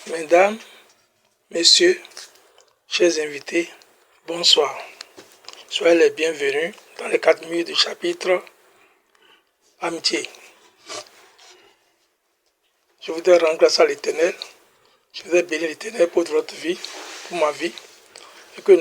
Mesdames, Messieurs, chers invités, bonsoir. Soyez les bienvenus dans les 4 murs du chapitre Amitié. Je voudrais rendre grâce à l'Éternel. Je voudrais bénir l'Éternel pour votre vie, pour ma vie. Et que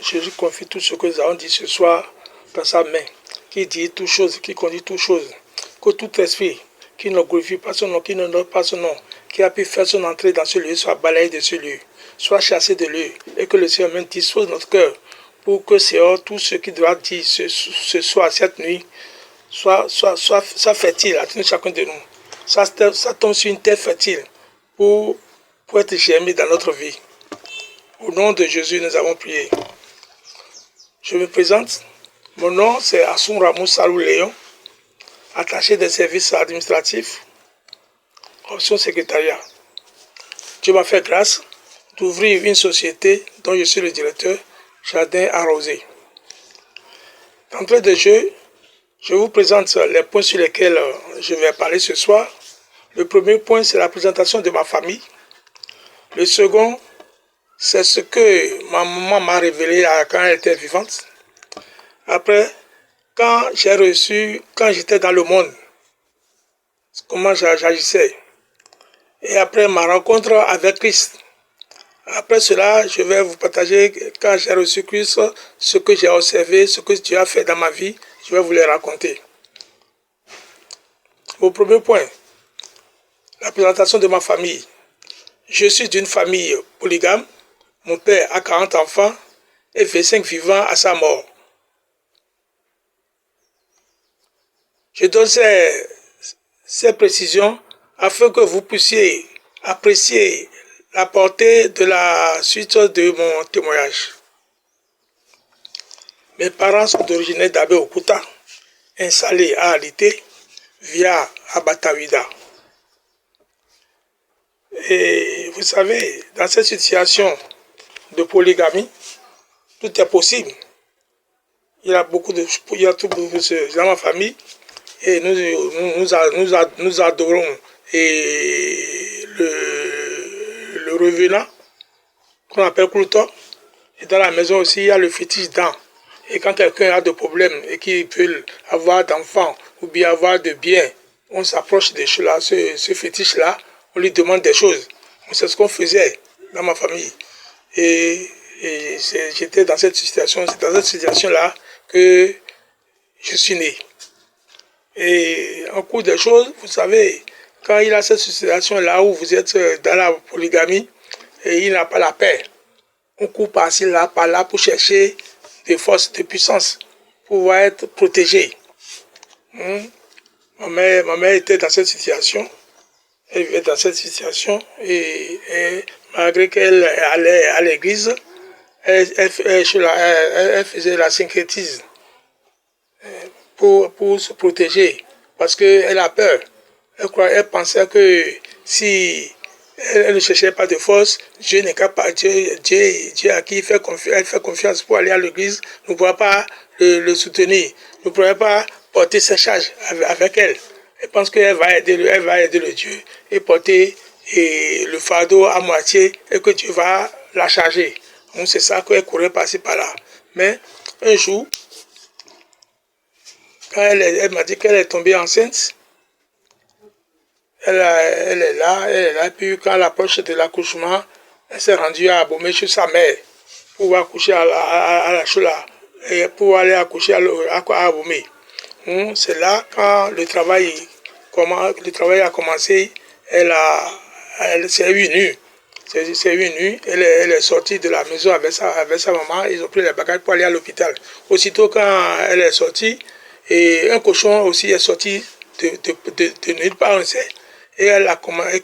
Jésus confie tout ce que nous avons dit ce soir dans sa main, qui dit toutes choses, qui conduit toutes choses. Que tout esprit qui ne glorifie pas son nom, qui n'honore pas son nom, qui a pu faire son entrée dans ce lieu, soit balayé de ce lieu, soit chassé de lieu, et que le Seigneur même dispose notre cœur, pour que Seigneur, tout ce qui doit dire ce soir, cette nuit, soit fertile à chacun de nous. Ça tombe sur une terre fertile pour être germé dans notre vie. Au nom de Jésus, nous avons prié. Je me présente. Mon nom, c'est Assoum Ramou Salou Léon, attaché des services administratifs, option secrétariat. Dieu m'a fait grâce d'ouvrir une société dont je suis le directeur, Jardin Arrosé. D'entrée de jeu, je vous présente les points sur lesquels je vais parler ce soir. Le premier point, c'est la présentation de ma famille. Le second, c'est ce que ma maman m'a révélé quand elle était vivante. Après, quand j'étais dans le monde, comment j'agissais. Et après ma rencontre avec Christ. Après cela, je vais vous partager, quand j'ai reçu Christ, ce que j'ai observé, ce que Dieu a fait dans ma vie. Je vais vous les raconter. Au premier point, la présentation de ma famille. Je suis d'une famille polygame. Mon père a 40 enfants et 25 vivants à sa mort. Je donne ces précisions afin que vous puissiez apprécier la portée de la suite de mon témoignage. Mes parents sont originaires d'Abeokuta, installés à Alité, via Abatawida. Et vous savez, dans cette situation de polygamie, tout est possible. Il y a tout dans ma famille et nous adorons et le revenant qu'on appelle Clouton. Et dans la maison aussi, il y a le fétiche dent. Et quand quelqu'un a des problèmes et qu'il peut avoir d'enfants ou bien avoir de biens, on s'approche de ce fétiche-là, on lui demande des choses. C'est ce qu'on faisait dans ma famille. Et j'étais dans cette situation, c'est dans cette situation-là que je suis né. Et en cours des choses, vous savez, quand il a cette situation-là où vous êtes dans la polygamie et il n'a pas la paix, on court par-ci, là, par-là pour chercher des forces de puissance pour pouvoir être protégé. Ma mère était dans cette situation. Elle vivait dans cette situation et malgré qu'elle allait à l'église, elle faisait la syncrétisme pour se protéger parce qu'elle a peur. Elle pensait que si elle ne cherchait pas de force, Dieu n'est capable, Dieu à qui elle fait confiance pour aller à l'église ne pourra pas le soutenir, ne pourra pas porter ses charges avec elle. Elle pense qu'elle va aider le Dieu et porter le fardeau à moitié et que Dieu va la charger. Donc c'est ça qu'elle courait par-ci par-là. Mais un jour, quand elle m'a dit qu'elle est tombée enceinte, elle est là, puis quand l'approche de l'accouchement, elle s'est rendue à Abomey chez sa mère pour accoucher à la Choula et pour aller accoucher à Abomey. C'est là quand le travail a commencé, elle s'est venue. Elle est sortie de la maison avec sa maman, ils ont pris les bagages pour aller à l'hôpital. Aussitôt quand elle est sortie, et un cochon aussi est sorti de nulle part, on sait, et elle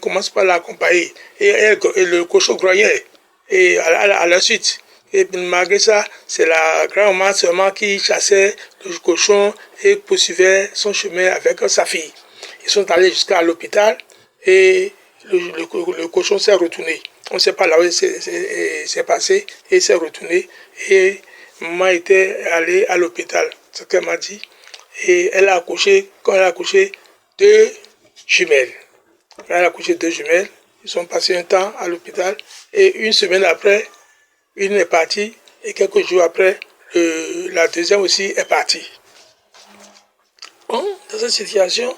commence par l'accompagner. Et le cochon grognait et à la suite. Et malgré ça, c'est la grand-maman seulement qui chassait le cochon et poursuivait son chemin avec sa fille. Ils sont allés jusqu'à l'hôpital et le cochon s'est retourné. On ne sait pas là où c'est passé et s'est retourné. Et maman était allée à l'hôpital. Ce qu'elle m'a dit, Et elle a accouché, quand elle a accouché, 2 jumelles. Quand elle a accouché 2 jumelles, ils sont passés un temps à l'hôpital. Et une semaine après, une est partie. Et quelques jours après, la deuxième aussi est partie. Bon, dans cette situation,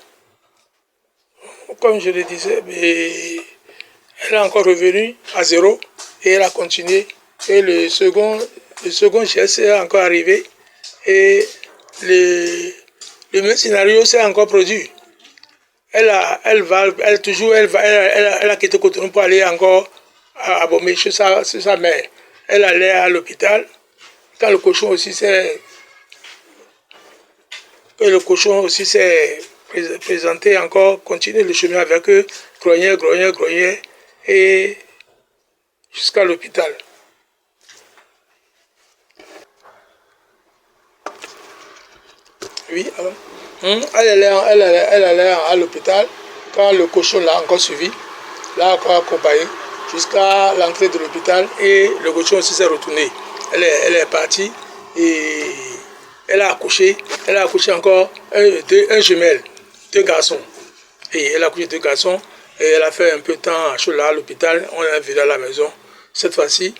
comme je le disais, elle est encore revenue à zéro et elle a continué. Et le second geste est encore arrivé et le même scénario s'est encore produit. Elle a quitté Cotonou pour aller encore à Bomé chez sa mère. Elle allait à l'hôpital. Quand le cochon aussi s'est présenté encore, continuer le chemin avec eux, grognait, et jusqu'à l'hôpital. Oui, alors. Elle allait à l'hôpital quand le cochon l'a encore suivi, l'a encore accompagné jusqu'à l'entrée de l'hôpital et le cochon aussi s'est retourné. Elle est partie et elle a accouché encore un jumelle, 2 garçons. Et elle a accouché 2 garçons et elle a fait un peu de temps à l'hôpital, on est venu à la maison. Cette fois-ci,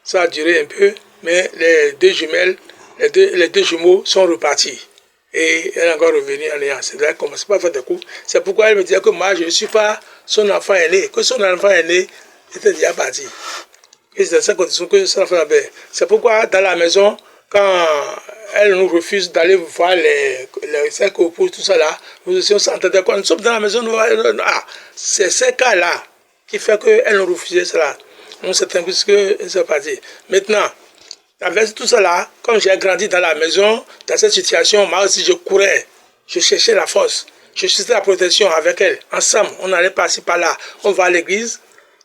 ça a duré un peu, mais les 2 jumelles, les deux jumeaux sont repartis. Et elle est encore revenue en ayant. C'est là qu'elle commence pas à faire des coups. C'est pourquoi elle me disait que moi, je ne suis pas son enfant aîné. Que son enfant aîné était déjà parti. Et c'est dans cette condition que son enfant avait. C'est pourquoi dans la maison, quand elle nous refuse d'aller voir les cercles pour tout ça là, nous aussi on s'entendait quand nous sommes dans la maison, c'est ce cas-là qui fait qu'elle nous refusait cela. On s'est un peu ce que c'est parti. Maintenant, avec tout cela, comme j'ai grandi dans la maison, dans cette situation, moi aussi je courais, je cherchais la force, je cherchais la protection avec elle. Ensemble, on allait passer par là, on va à l'église,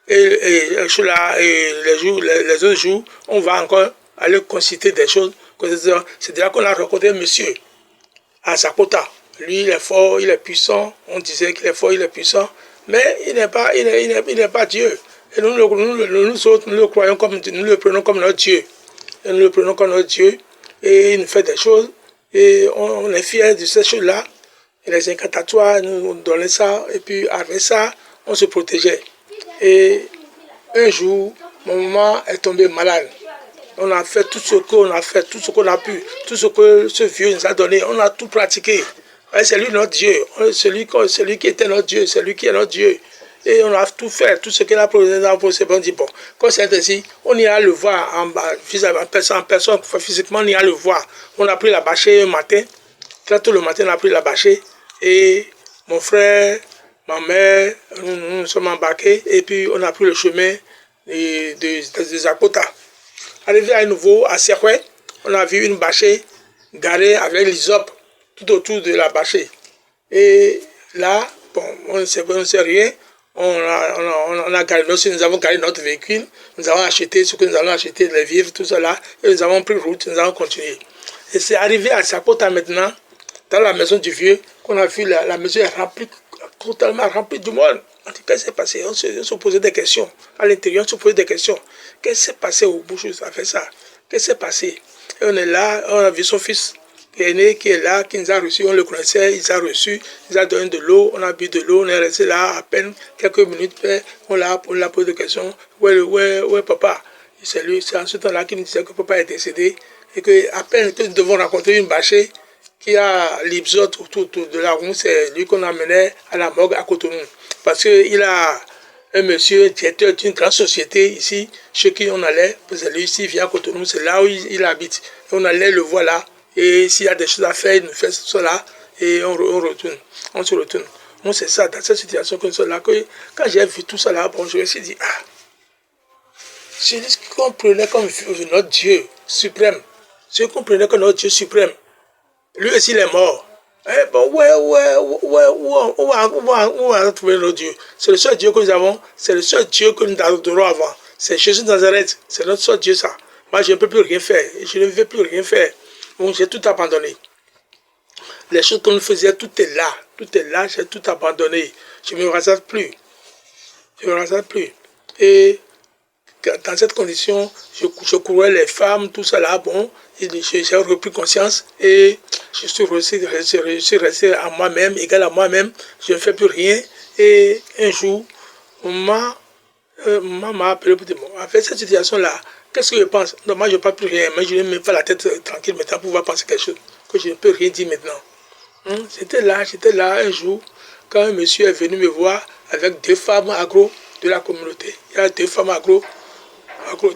et les autres jours, on va encore aller consulter des choses. C'est là qu'on a rencontré un monsieur à Sakota. Lui, il est fort, il est puissant. On disait qu'il est fort, il est puissant, mais il n'est pas Dieu. Et nous autres, nous le croyons comme, nous le prenons comme notre Dieu. Et nous le prenons comme notre Dieu, et il nous fait des choses, et on est fiers de ces choses-là. Et les incantatoires nous donnaient ça, et puis avec ça, on se protégeait. Et un jour, mon maman est tombée malade. On a fait tout ce qu'on a fait, tout ce qu'on a pu, tout ce que ce vieux nous a donné, on a tout pratiqué. C'est lui notre Dieu, celui qui était notre Dieu, c'est lui qui est notre Dieu. Et on a tout fait, tout ce qu'il a proposé dans le on dit bon, quand c'est ainsi, on ira le voir en personne, physiquement, on ira le voir. On a pris la bâchée un matin, très tôt le matin, on a pris la bâchée, et mon frère, ma mère, nous sommes embarqués, et puis on a pris le chemin de Zakota. Arrivé à nouveau à Seroué, on a vu une bâchée garée avec l'isop tout autour de la bâchée. Et là, bon, on ne sait rien. Nous avons garé notre véhicule, nous avons acheté ce que nous allons acheter, les vivres, tout cela, et nous avons pris route, nous avons continué. Et c'est arrivé à Sakota maintenant, dans la maison du vieux, qu'on a vu la maison est remplie, totalement remplie du monde. On dit, qu'est-ce qui s'est passé? On se posait des questions. À l'intérieur, on se posait des questions. Qu'est-ce qui s'est passé au bout de ça fait ça? Qu'est-ce qui s'est passé? Et on est là, on a vu son fils aîné qui est là, qui nous a reçus, on le connaissait, il nous a reçus, il nous a donné de l'eau, on a bu de l'eau, on est resté là à peine quelques minutes, on l'a posé des questions, où est papa? C'est en ce temps-là qu'il nous disait que papa est décédé, et que à peine que nous devons rencontrer une bâchée qui a l'ipsote autour de la roue, c'est lui qu'on amenait à la morgue à Cotonou. Parce qu'il a un monsieur, directeur d'une grande société ici, chez qui on allait, c'est lui ici, il vient à Cotonou, c'est là où il habite. Et on allait le voir là. Et s'il y a des choses à faire, il nous fait cela et on se retourne. Moi, c'est ça, dans cette situation que nous sommes là, que quand j'ai vu tout ça là, bon, je me suis dit, c'est ce qu'on prenait comme notre Dieu suprême, ce qu'on prenait comme notre Dieu suprême, lui aussi il est mort. Eh bon, où a trouvé notre Dieu? C'est le seul Dieu que nous avons, c'est le seul Dieu que nous adorons avant. C'est Jésus de Nazareth, c'est notre seul Dieu ça. Moi, je ne peux plus rien faire, je ne veux plus rien faire. Donc, j'ai tout abandonné. Les choses qu'on faisait, tout est là, j'ai tout abandonné. Je ne me rassemble plus. Et dans cette condition, je courais les femmes, tout ça là, bon, j'ai repris conscience et je suis resté à moi-même, égal à moi-même, je ne fais plus rien. Et un jour, maman m'a appelé pour dire, bon, avec cette situation-là, qu'est-ce que je pense? Non, moi je ne parle plus rien, mais je ne mets pas la tête tranquille maintenant pour pouvoir penser quelque chose, que je ne peux rien dire maintenant. J'étais là un jour, quand un monsieur est venu me voir avec 2 femmes agro de la communauté. Il y a 2 femmes agro,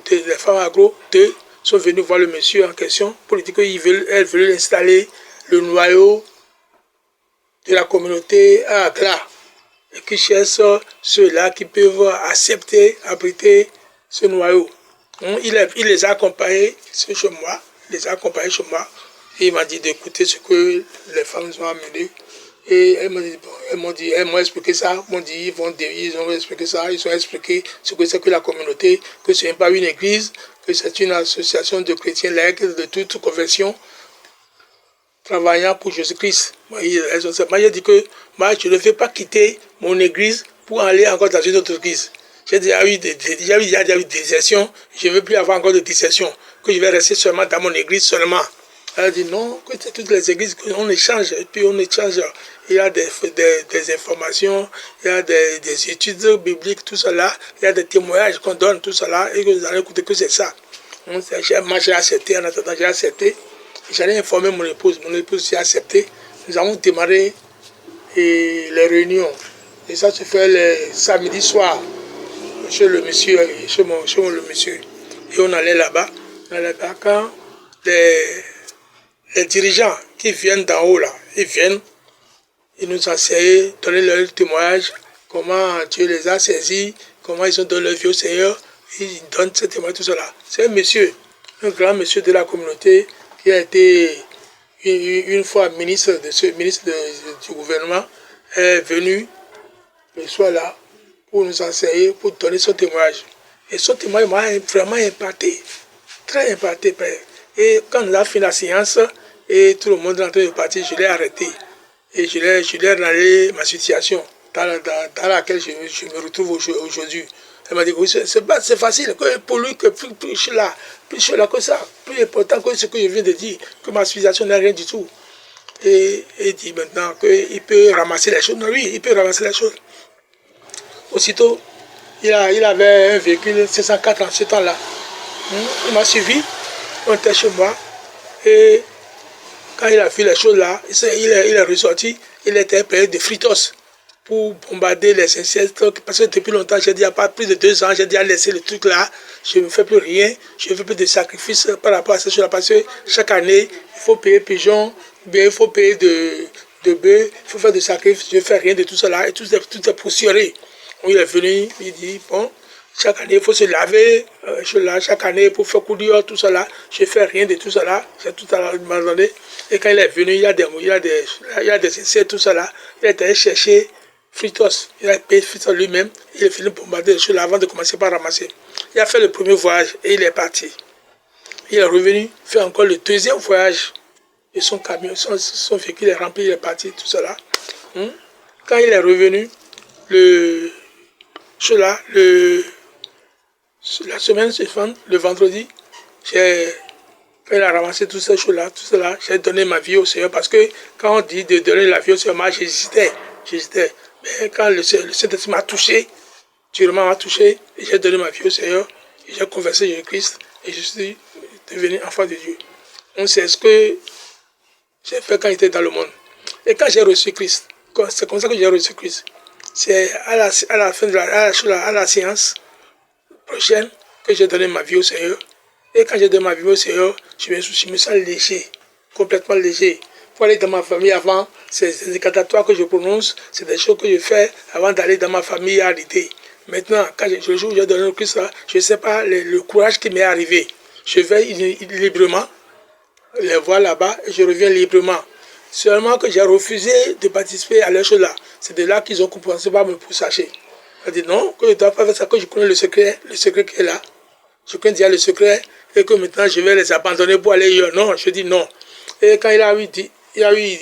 les femmes agro, 2 sont venues voir le monsieur en question pour lui dire qu'elles veulent installer le noyau de la communauté à Accra et qui cherchent ceux-là qui peuvent accepter, abriter ce noyau. Il les a accompagnés chez moi, et il m'a dit d'écouter ce que les femmes ont amené. Et elles m'ont expliqué ça, ils ont expliqué ça, ils ont expliqué ce que c'est que la communauté, que ce n'est pas une église, que c'est une association de chrétiens laïcs de toute confession, travaillant pour Jésus-Christ. Moi, j'ai dit que moi, je ne vais pas quitter mon église pour aller encore dans une autre église. J'ai déjà eu des désertions, je ne veux plus avoir encore de désertions, que je vais rester seulement dans mon église seulement. Elle a dit non, que c'est toutes les églises qu'on échange, et puis on échange. Il y a des informations, il y a des études bibliques, tout cela, il y a des témoignages qu'on donne, tout cela, et que vous allez écouter que c'est ça. Moi j'ai accepté, en attendant j'ai accepté. J'allais informer mon épouse s'est accepté. Nous avons démarré les réunions. Et ça se fait le samedi soir chez le monsieur, chez le monsieur. Et on allait là-bas. Quand les dirigeants qui viennent d'en haut là, ils viennent, ils nous enseignent, donner leur témoignage, comment Dieu les a saisis, comment ils ont donné leur vie au Seigneur. Ils donnent ce témoignage, tout cela. C'est un monsieur, un grand monsieur de la communauté qui a été une fois ministre du gouvernement, est venu le soir là pour nous enseigner, pour donner son témoignage. Et son témoignage m'a vraiment impacté, très impacté. Et quand nous avons fini la séance, et tout le monde est en train de partir, je l'ai arrêté. Et je l'ai analysé ma situation dans laquelle je me retrouve aujourd'hui. Elle m'a dit que oui, c'est facile, que pour lui, que plus je suis là que ça, plus important que ce que je viens de dire, que ma situation n'est rien du tout. Et il dit maintenant qu'il peut ramasser les choses. Non, oui, il peut ramasser les choses. Aussitôt, il avait un véhicule 504 en ce temps-là. Il m'a suivi, on était chez moi, et quand il a vu les choses là, il est ressorti, il était payé de fritos pour bombarder les insectes, parce que depuis longtemps, j'ai dit, il n'y a pas plus de 2 ans, j'ai dit à laisser le truc là, je ne fais plus rien, je ne fais plus de sacrifices par rapport à ces choses-là, parce que chaque année, il faut payer pigeons, bien, il faut payer de bœufs, il faut faire des sacrifices, je ne fais rien de tout cela, et tout est poussiéré. Il est venu, il dit, bon, chaque année, il faut se laver, chaque année, pour faire courir tout cela, je ne fais rien de tout cela, j'ai tout à m'attendre. Et quand il est venu, il y a des essais, tout cela, il est allé chercher fritos, il a payé fritos lui-même, il est venu bombarder les choses avant de commencer par ramasser. Il a fait le premier voyage et il est parti. Il est revenu, fait encore le deuxième voyage, et son camion, son véhicule est rempli, il est parti, tout cela. Quand il est revenu, la semaine suivante, le vendredi, quand il a ramassé toutes ces choses-là, tout cela, j'ai donné ma vie au Seigneur parce que quand on dit de donner la vie au Seigneur, moi j'hésitais. Mais quand le Saint-Esprit m'a touché, durement m'a touché, j'ai donné ma vie au Seigneur, j'ai conversé Jésus-Christ et je suis devenu enfant de Dieu. On sait ce que j'ai fait quand j'étais dans le monde. Et quand j'ai reçu Christ, c'est comme ça que j'ai reçu Christ. C'est à la fin de la séance prochaine que j'ai donné ma vie au Seigneur. Et quand j'ai donné ma vie au Seigneur, je me sens léger, complètement léger. Pour aller dans ma famille avant, c'est des incantatoires que je prononce, c'est des choses que je fais avant d'aller dans ma famille à l'idée. Maintenant, quand le jour où j'ai donné le Christ, je ne sais pas le courage qui m'est arrivé. Je vais librement, les voir là-bas et je reviens librement. Seulement que j'ai refusé de participer à leurs choses-là. C'est de là qu'ils ont commencé par me pourchasser. J'ai dit non, que je ne dois pas faire ça, que je connais le secret qui est là. Je connais déjà le secret et que maintenant je vais les abandonner pour aller ailleurs. Non, je dis non. Et quand il a eu